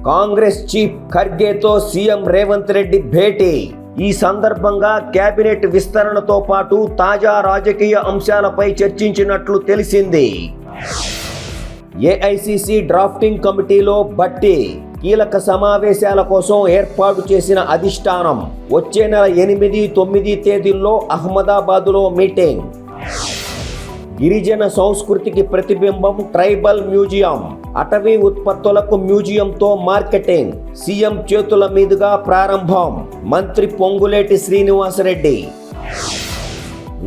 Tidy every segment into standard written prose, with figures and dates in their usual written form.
Congress chief ఖర్గేతో CM Revanth Reddy భేటీ. ఈ సందర్భంగా cabinet విస్తరణతో పాటు తాజా రాజకీయ అంశాలపై చర్చించినట్లు తెలిసింది. ఏఐసిసి డ్రాఫ్టింగ్ కమిటీలో భట్టి. కీలక సమావేశాల కోసం ఏర్పాటు చేసిన అధిష్టానం వచ్చే నెల 8, 9 తేదీల్లో అహ్మదాబాదులో మీటింగ్. గిరిజన సంస్కృతికి ప్రతిబింబం ట్రైబల్ మ్యూజియం. అటవీ ఉత్పత్తులకు మ్యూజియంతో మార్కెటింగ్. సీఎం చేతుల మీదుగా ప్రారంభం. మంత్రి పొంగులేటి శ్రీనివాసరెడ్డి.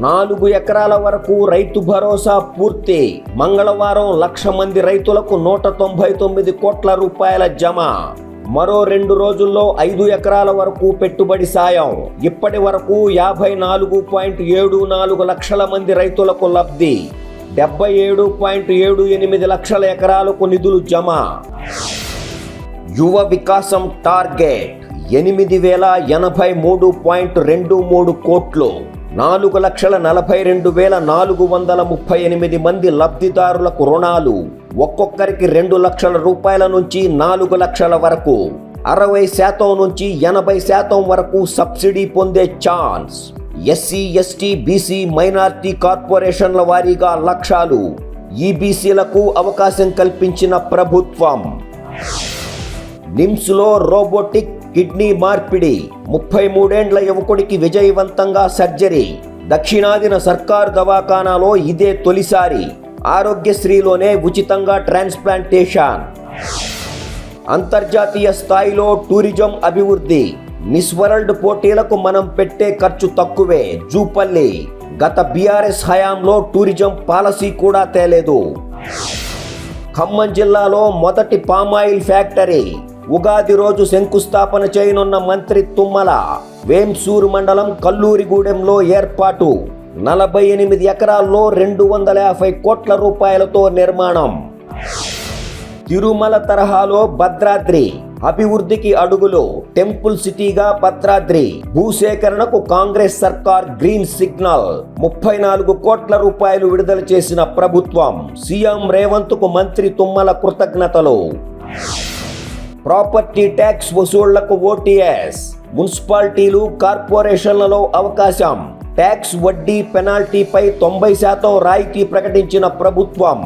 4 ఎకరాల వరకు రైతు భరోసా పూర్తి. మంగళవారం 1,00,000 మంది రైతులకు 199 కోట్ల రూపాయల జమ. మరో 2 రోజుల్లో 5 ఎకరాల వరకు పెట్టుబడి సాయం. ఇప్పటి వరకు 54.74 లక్షల మంది రైతులకు లబ్ధి. 77.78 లక్షల ఎకరాలకు నిధులు జమ. యువ వికాసం టార్గెట్ 8,083.23 కోట్లు. 4,42,438 మంది లబ్ధిదారులకు రుణాలు. ఒక్కొక్కరికి 2 లక్షల రూపాయల నుంచి 4 లక్షల వరకు. 60% నుంచి 80% వరకు సబ్సిడీ పొందే chance. SC, ST, BC, minority కార్పొరేషన్ల వారీగా లక్ష్యాలు. ఈబీసీలకు అవకాశం కల్పించిన ప్రభుత్వం. నిమ్స్లో రోబోటిక్ కిడ్నీ మార్పిడి. 33 ఏండ్ల యువకుడికి విజయవంతంగా సర్జరీ. దక్షిణాదిన సర్కారు దవాఖానాలో ఇదే తొలిసారి. ఆరోగ్యశ్రీలోనే ఉచితంగా ట్రాన్స్ప్లాంటేషన్. అంతర్జాతీయ స్థాయిలో టూరిజం అభివృద్ధి. మిస్ వరల్డ్ పోటీలకు మనం పెట్టే ఖర్చు తక్కువే. జూపల్లి. గత బీఆర్ఎస్ హయాంలో టూరిజం పాలసీ కూడా తేలేదు. ఖమ్మం జిల్లాలో మొదటి పామాయిల్ ఫ్యాక్టరీ. ఉగాది రోజు శంకుస్థాపన చేయనున్న మంత్రి తుమ్మల. వేంసూరు మండలం కల్లూరిగూడెంలో ఏర్పాటు. 48 ఎకరాల్లో 250 కోట్ల రూపాయలతో నిర్మాణం. తిరుమల తరహాలో భద్రాద్రి. అభివృద్ధికి అడుగులు. టెంపుల్ సిటీగా భద్రాద్రి. భూసేకరణకు కాంగ్రెస్ సర్కార్ గ్రీన్ సిగ్నల్. 34 కోట్ల రూపాయలు విడుదల చేసిన ప్రభుత్వం. సీఎం రేవంత్ కు మంత్రి తుమ్మల కృతజ్ఞతలు. ప్రాపర్టీ ట్యాక్స్ వసూళ్లకు ఓటీఎస్. మున్సిపాలిటీలు, కార్పొరేషన్లలో అవకాశం. ట్యాక్స్ వడ్డీ పెనాల్టీపై 90% రాయితీ ప్రకటించిన ప్రభుత్వం.